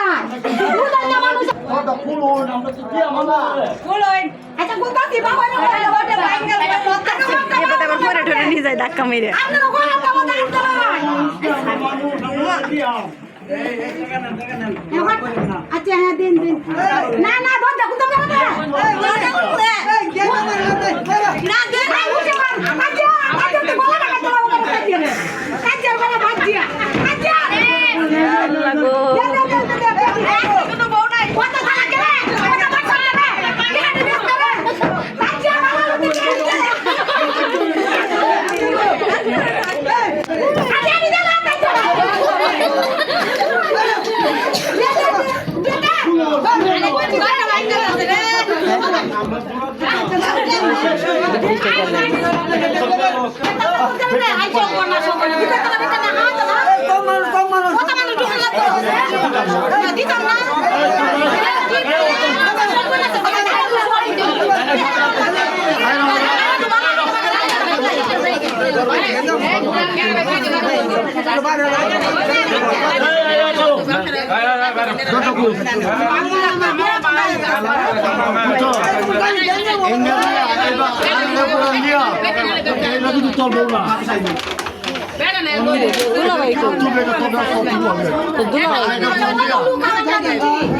যায় বুঝাই না মানুষ ওটা ফুলুন আমরা তো কি আমরা বলুন আচ্ছা কোথা কি বাবা না ওটা বাইঙ্গেল এবার আবার পরে ঠরে নিয়ে যায় ধাক্কা মেরে আপনারা কোন একটা কথা আনতে আচ্ছা হ্যাঁ দিন দিন না না দরজা কোথা করে না দরজা খুলে না দে না উঠে মার আচ্ছা আচ্ছা তো বলা না কথা বলা কাজিয়া কাজিয়া বলা বাজিয়া আচ্ছা লাগো কোনো বউ নাই কথা থালা করে কথা বাচ্চা করে কেন দিস করে কাজিয়া বলা লুটি কাজিয়া দিদা না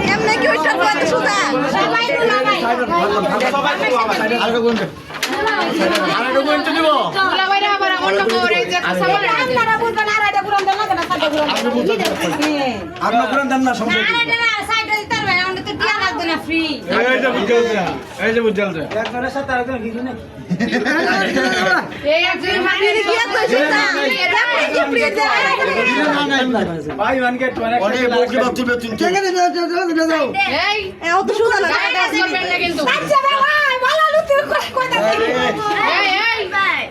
এমনি কি ওইটা বলতে শুধা আপনারা পুরান দেন না সমস্যা এই যে বুঝাল যায় একজনের সাথে আরেকজন কিছু নেই ভাই মানকে অনেক বকি বাত তুলবে তুমি এই অত শুধা না কিন্তু আচ্ছা ভাই ভালো লুটি কই দা এই এই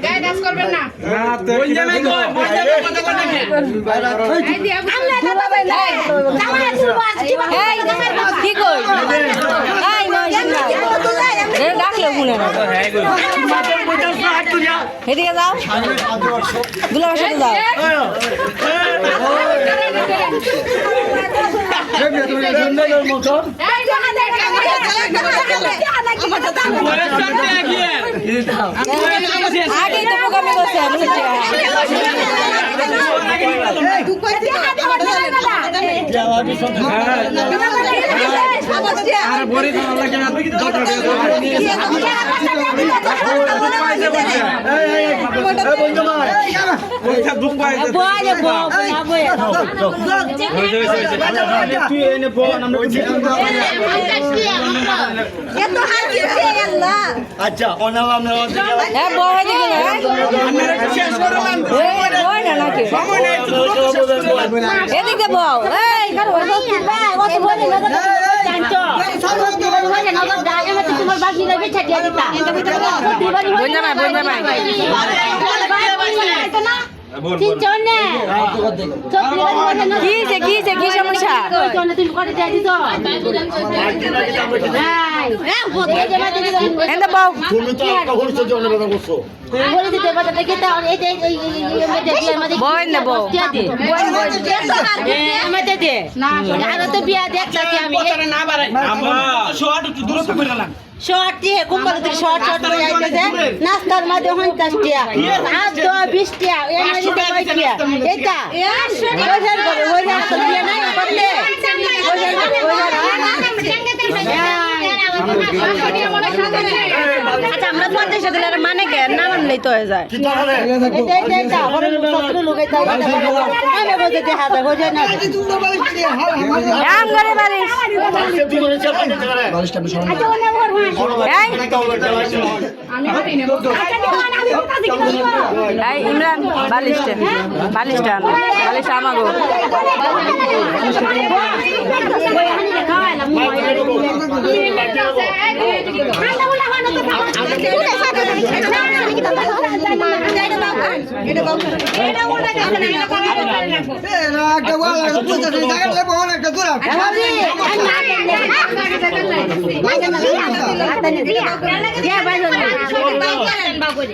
গায় দাস করবেন না না বল জানাই গো বল জানাই কথা কোন নাকি এই দি আমরা দাদা ভাই নাই জামাই তুলবো আজ কি ভাই কি কই এই নয় ডাকলে মনে না এদিকে যাও দুলার সাথে যাও আগে তো প্রোগ্রামে করছে আরে বড়ি খাওয়া লাগে না দুঃখ পাইছে তুই এনে ফোন আমরা এত হার কি আল্লাহ আচ্ছা অনালাম না হ্যাঁ বয় দিকে না আমরা শেষ করলাম বয় না নাকি এদিকে বউ এই কার ওই অত বলে নগদ জানতো বলে নগদ দাঁড়ে আমি তোমার বাকি লাগবে ছাটিয়া দিতা বন্যা ভাই চিনছনে কি সমস্যা তুমি করে যাই দিছ নাই এই যে মাঝে এন্ড বউ তুমি তো একটা হলছে জন্য কথা বলছো বলে দিতে পারতে কি তা এই আমাদের বয় নেব আমাদের দে না আর তো বিয়া দেখতাছি আমি না বাড়াই আমরা শর্ট একটু দূরত্ব করে গেলাম শর্ট দিয়ে কুম্বল দিয়ে শর্ট হয়ে যাইতেছে নাস্তার মধ্যে 50 টাকা আর 20 টাকা এর মধ্যে 20 টাকা এটা ওজন করে ওজন তো দিয়ে নাই করতে আচ্ছা আমরা তোমাদের সাথে মানে কেন না মানলেই তো হয়ে যায় কি তাহলে এটা বড় সত্র লোকে তাই আমি বলতে দেখা যায় ওজন না আম করে বারিশ তুই করে চাপ দিতে পারে বালিশটা আমি সরাই আচ্ছা ওনে ওর এই আমি হাঁটি নেব আচ্ছা আমি কাছে কি এই ইমরান বালিশটা আনো বালিশটা আমাগো এটা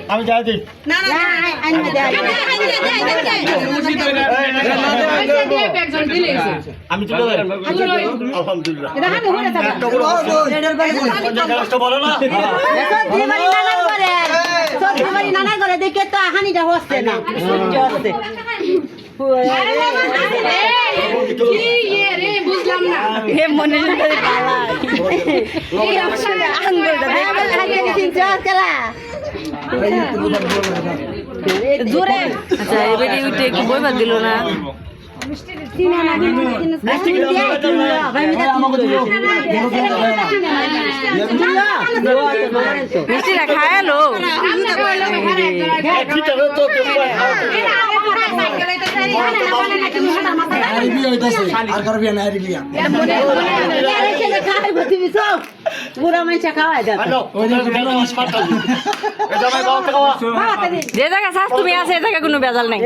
আমি যাই দিই আমি চলে যাই আলহামদুলিল্লাহ বলো না নানা করে দেখে তো হানিটা হচ্ছে না হচ্ছে বুঝলাম না মনে জোরে আচ্ছা এবারে উঠে কি বইবার দিল না মিষ্টিটা খায়ালো বুড়া মানুষে খাওয়াই দেয় যে জায়গা শ্বাস তুমি আছে এ জায়গা কোনো বেজাল নাই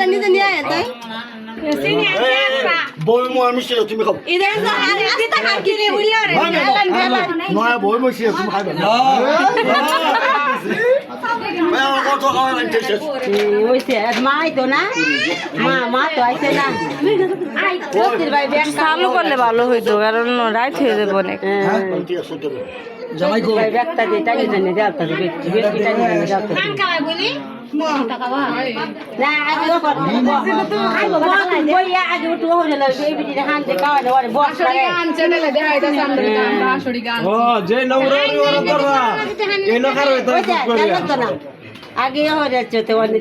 নিজে নিয়ে তাই বই মই মিষ্টি তুমি খাও নয় বই মিষ্টি তুমি খাইবে মাই তো না মা তো আইছে না চালু করলে ভালো হইতো কারণ রাইট হয়ে যাবে অনেক ব্যাগটা দিয়ে টাইনি টাইনি যাওয়া না আগে উঠু হয়ে গেল এই বিটি হানতে খাওয়া দেওয়ার বস আগে হয়ে যাচ্ছে তো অনেক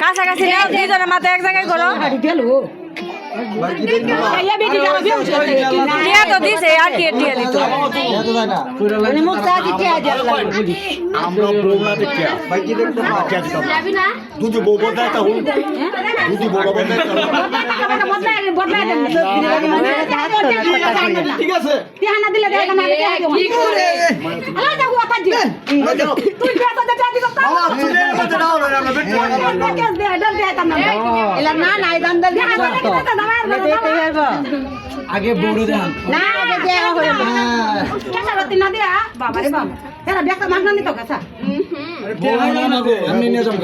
কাছাকাছি নাও দুজনের মাথায় এক জায়গায় করো টিয়া তো দিছে আর কি টিয়া দিত আমরা বউনা দেখিয়া দুটো বউ বদলায় তা হল দুটো বউ ঠিক আছে আগে বড় দেন না আগে দেয়া হলো কেন রাতে না দেয়া বাবা রে বাবা এরা বেকা মাগনা নিত কাছা আমি নিয়ে যাবো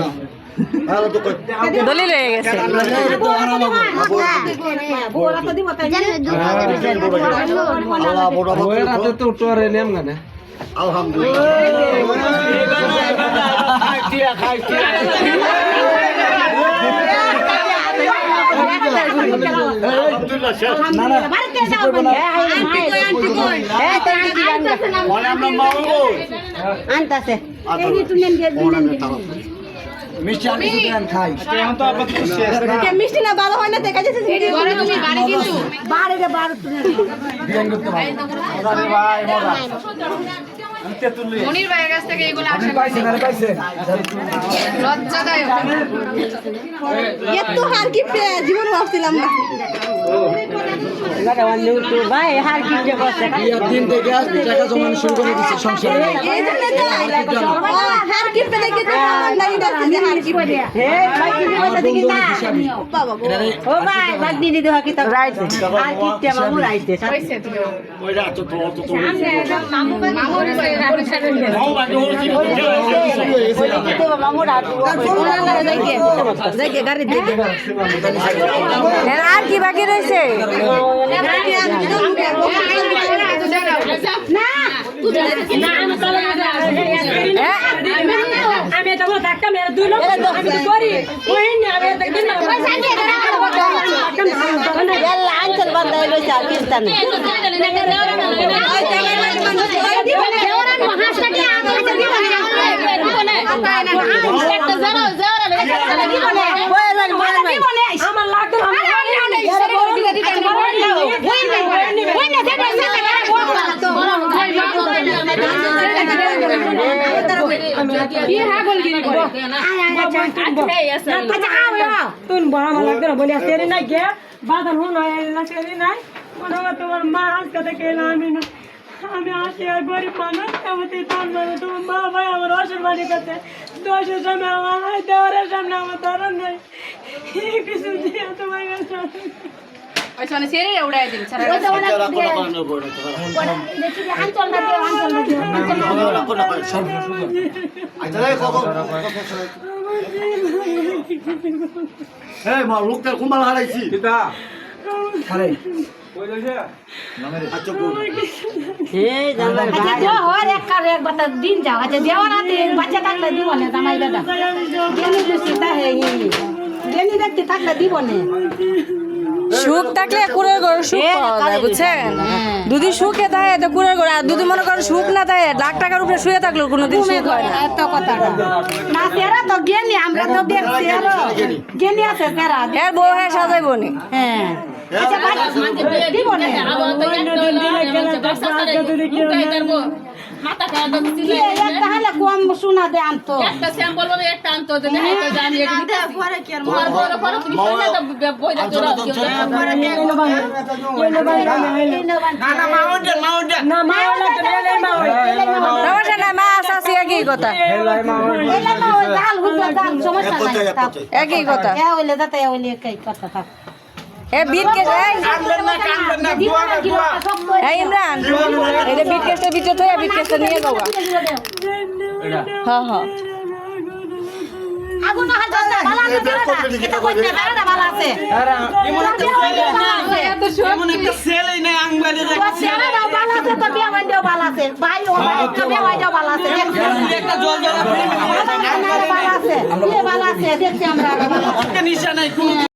দলিল হয়ে গেছে বড় তো দিব তাই রাতে তো উঠো আর এলাম গানে আনতাছে মিষ্টি আনি দেন খাই মিষ্টি না ভালো হয় না দেখা যাচ্ছে তুমি বাড়ি কিন্তু বাড়ি রে বাড়ি বিয়ান করতে ভাই মনির ভাইয়ের কাছ থেকে এগুলো আশা পাইছেন আরে পাইছেন লজ্জাদায়ক এত হার কি জীবন ভাবছিলাম না ভাই হার কি যে করছে বিয়ার দিন থেকে টাকা জমানো শুরু করে দিচ্ছে সংসারে এই জন্য তো হার কি পেলে কি আমার লাগি যাচ্ছে হার কি পেলে হে ভাই কি কথা দেখি না বাবা ও ভাই ভাগ দিদি দেওয়া কি তো রাইট আর কি তে মামু রাইট দে কইছে তুমি ওই রাত তো মামুর পরিচয় মামু রাত দেখে গাড়ি দেখে আর কি বাকি রয়েছে আমি এটা বড় ধাক্কা মেরে দুই লোক আমি তো করি ওই না আমি এটা দিন না আঞ্চল বান্ধা হয়েছে আর কিস্তা নেই আমার লাগবে তুই বড় মালা করে বলি তেরে নাই গে বাদন হন না তেরে নাই মনে হয় তোমার মা আজকে থেকে আমি না আমি আসি আর গরিব মানুষ আমাকে তোর মানে তোমার মা ভাই আমার অসুর বাড়ি কাছে দশের সামনে আমার দেওয়ারের সামনে আমার ধরন নাই কিছু দিয়ে তোমার কাছে ওইখানে ছেড়ে উড়াই দিন সারা এই মা লোকটার কুমাল হারাইছি আরে আচ্ছা বল আচ্ছা তো হয় একবার দিন যাও আচ্ছা দেওয়ার হাতে বাচ্চা থাকলে দিব না জামাই দাদা জ্ঞানী দৃষ্টি তাহে জ্ঞানী ব্যক্তি থাকলে দিব না সুখ থাকলে কুড়ের ঘর সুখ পাওয়া যায় বুঝছেন যদি সুখে থাকে তো কুড়ের ঘর আর যদি মনে করেন সুখ না থাকে লাখ টাকার উপরে শুয়ে থাকলেও কোনোদিন সুখ হয় না এত কথা না তেরা তো জ্ঞানী আমরা তো দেখছি আরো জ্ঞানী আছে তেরা এর বউ হয়ে সাজাইবো নি হ্যাঁ আচ্ছা দিব না একটা হলে কম শোনা দে আনতো একটা স্যাম্পল বলে একটা আনতো যদি হয়তো জানি এটা পরে কি আর পরে তুমি শুনে তো বইটা তোরা সমস্যা নাই মা শাশি একই কথা একই কথা এ বিট কেস এই ইমরান এটা বিট কেসটা ভিতরে থইয়া বিট কেসটা নিয়ে যাও হ্যাঁ হ্যাঁ আগুন হাত দাও ভালো আছে এটা কইতে বেড়া ভালো আছে এত শোক একটা ছেলেই নাই আঙ্গুলে তো ছেড়ে দাও ভালো আছে তো বিয়া বান্ধিও ভালো আছে ভাই ও ভাই বিয়া বান্ধিও ভালো আছে একটা জল জল ভালো আছে বিয়ে ভালো আছে দেখছি আমরা নিশা নাই